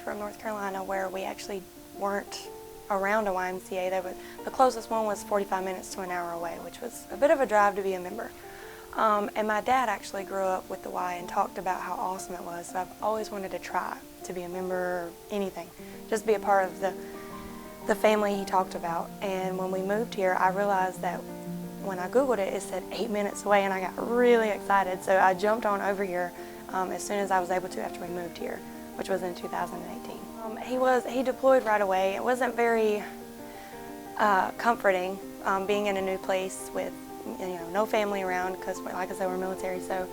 from North Carolina where we actually weren't around a YMCA. The closest one was 45 minutes to an hour away, which was a bit of a drive to be a member. And my dad actually grew up with the Y and talked about how awesome it was. So I've always wanted to try to be a member or anything, just be a part of the family he talked about. And when we moved here, I realized that when I Googled it, it said 8 minutes away, and I got really excited. So I jumped on over here as soon as I was able to after we moved here, which was in 2018. He deployed right away. It wasn't very comforting being in a new place with no family around because, like I said, we're military. So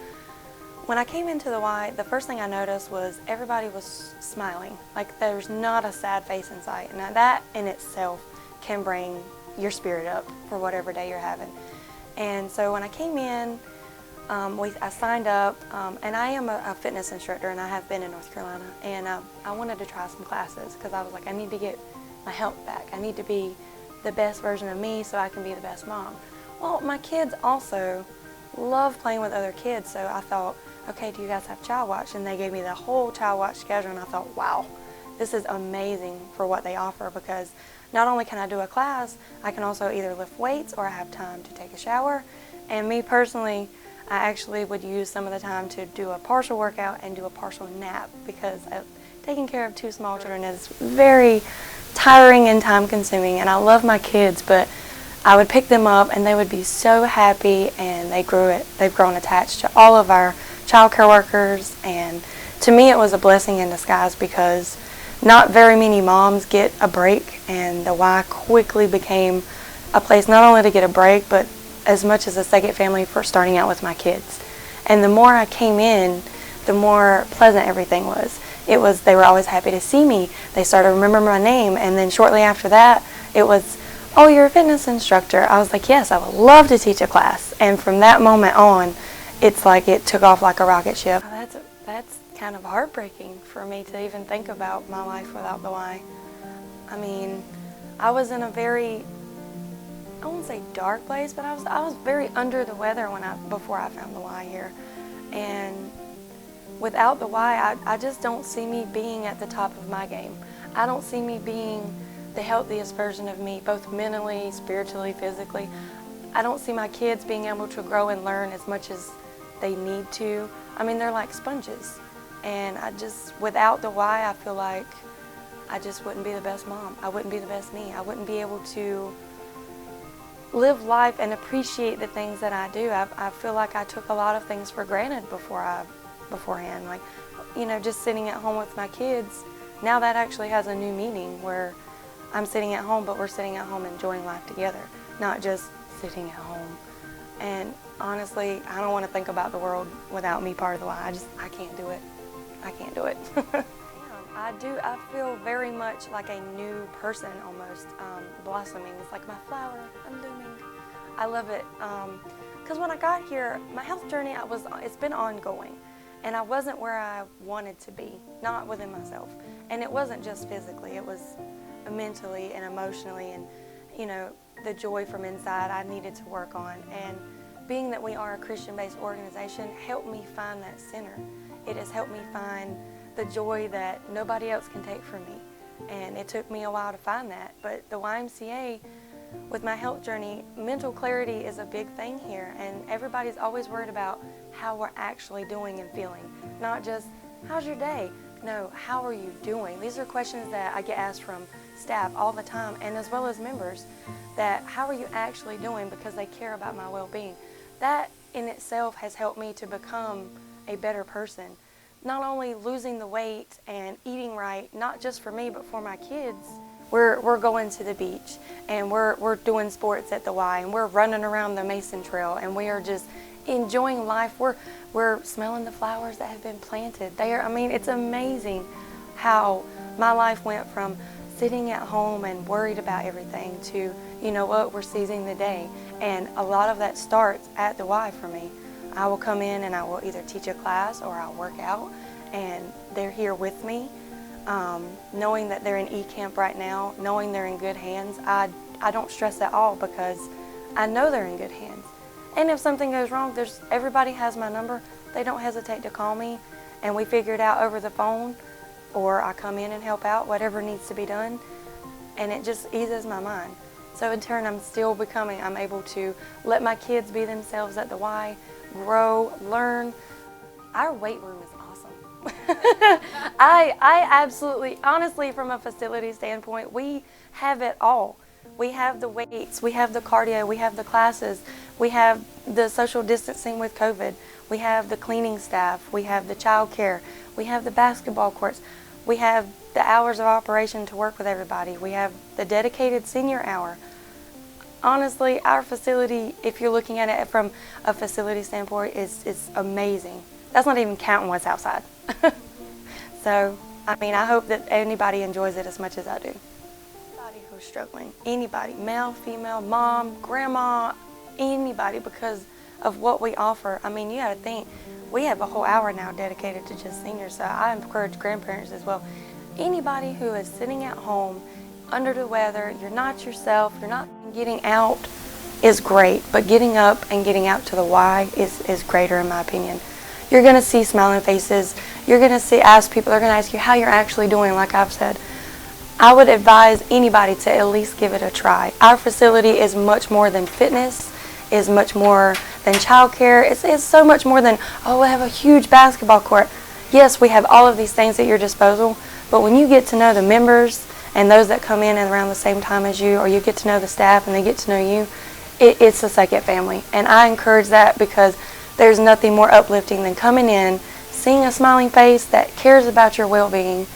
when I came into the Y, the first thing I noticed was everybody was smiling. Like there's not a sad face in sight, and that in itself can bring your spirit up for whatever day you're having. And so when I came in, I signed up, and I am a fitness instructor, and I have been in North Carolina, and I wanted to try some classes because I was like, I need to get my health back. I need to be the best version of me so I can be the best mom. Well, my kids also love playing with other kids, so I thought, okay, do you guys have Child Watch? And they gave me the whole Child Watch schedule, and I thought, wow, this is amazing for what they offer, because not only can I do a class, I can also either lift weights or I have time to take a shower. And me personally, I actually would use some of the time to do a partial workout and do a partial nap, because taking care of 2 small children is very tiring and time consuming, and I love my kids, but I would pick them up and they would be so happy, and they've grown attached to all of our child care workers. And to me it was a blessing in disguise, because not very many moms get a break, and the Y quickly became a place not only to get a break, but as much as a second family for starting out with my kids. And the more I came in, the more pleasant everything was. They were always happy to see me. They started to remember my name, and then shortly after that, it was, oh, you're a fitness instructor. I was like, yes, I would love to teach a class. And from that moment on, it's like it took off like a rocket ship. That's kind of heartbreaking for me to even think about my life without the Y. I mean, I was in a very, I won't say dark place, but I was very under the weather before I found the Y here. And without the Y, I just don't see me being at the top of my game. I don't see me being the healthiest version of me, both mentally, spiritually, physically. I don't see my kids being able to grow and learn as much as they need to. I mean, they're like sponges. And without the Y, I feel like I just wouldn't be the best mom. I wouldn't be the best me. I wouldn't be able to live life and appreciate the things that I do. I feel like I took a lot of things for granted beforehand. Like, just sitting at home with my kids, now that actually has a new meaning, where I'm sitting at home, but we're sitting at home enjoying life together, not just sitting at home. And honestly, I don't want to think about the world without me part of the Y. I can't do it. I can't do it. I feel very much like a new person almost, blossoming. It's like my flower, I'm blooming. I love it. Because when I got here, my health journey, it's been ongoing. And I wasn't where I wanted to be, not within myself. And it wasn't just physically, it was mentally and emotionally, and the joy from inside I needed to work on. And being that we are a Christian-based organization helped me find that center. It has helped me find the joy that nobody else can take from me. And it took me a while to find that. But the YMCA, with my health journey, mental clarity is a big thing here. And everybody's always worried about how we're actually doing and feeling. Not just, how's your day? No, how are you doing? These are questions that I get asked from staff all the time, and as well as members, that how are you actually doing, because they care about my well-being. That in itself has helped me to become a better person. Not only losing the weight and eating right, not just for me, but for my kids. We're going to the beach, and we're doing sports at the Y, and we're running around the Mason Trail, and we are just enjoying life. We're smelling the flowers that have been planted. It's amazing how my life went from sitting at home and worried about everything to, we're seizing the day. And a lot of that starts at the Y for me. I will come in and I will either teach a class or I'll work out, and they're here with me. Knowing that they're in E-Camp right now, knowing they're in good hands, I don't stress at all, because I know they're in good hands. And if something goes wrong, everybody has my number. They don't hesitate to call me, and we figure it out over the phone. or I come in and help out whatever needs to be done, and it just eases my mind. So in turn, I'm able to let my kids be themselves at the Y, grow, learn. Our weight room is awesome. I absolutely, honestly, from a facility standpoint, we have it all. We have the weights, we have the cardio, we have the classes, we have the social distancing with COVID, we have the cleaning staff, we have the child care, we have the basketball courts, we have the hours of operation to work with everybody, we have the dedicated senior hour. Honestly, our facility, if you're looking at it from a facility standpoint, is amazing. That's not even counting what's outside. So, I mean, I hope that anybody enjoys it as much as I do. Anybody who's struggling, anybody, male, female, mom, grandma, anybody, because of what we offer. I mean, you gotta think, we have a whole hour now dedicated to just seniors, so I encourage grandparents as well. Anybody who is sitting at home under the weather, you're not yourself, you're not getting out, is great, but getting up and getting out to the Y is greater in my opinion. You're gonna see smiling faces, you're gonna ask people, they're gonna ask you how you're actually doing, like I've said. I would advise anybody to at least give it a try. Our facility is much more than fitness, is much more than childcare. It's so much more than, oh, we have a huge basketball court. Yes, we have all of these things at your disposal, but when you get to know the members and those that come in and around the same time as you, or you get to know the staff and they get to know you, it's a second family. And I encourage that because there's nothing more uplifting than coming in, seeing a smiling face that cares about your well-being,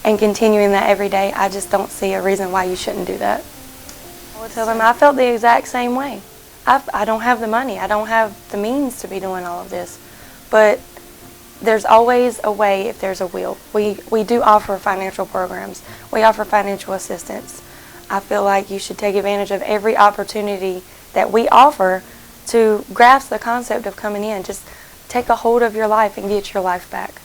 and continuing that every day. I just don't see a reason why you shouldn't do that. I will tell them I felt the exact same way. I don't have the money. I don't have the means to be doing all of this. But there's always a way if there's a will. We do offer financial programs. We offer financial assistance. I feel like you should take advantage of every opportunity that we offer to grasp the concept of coming in. Just take a hold of your life and get your life back.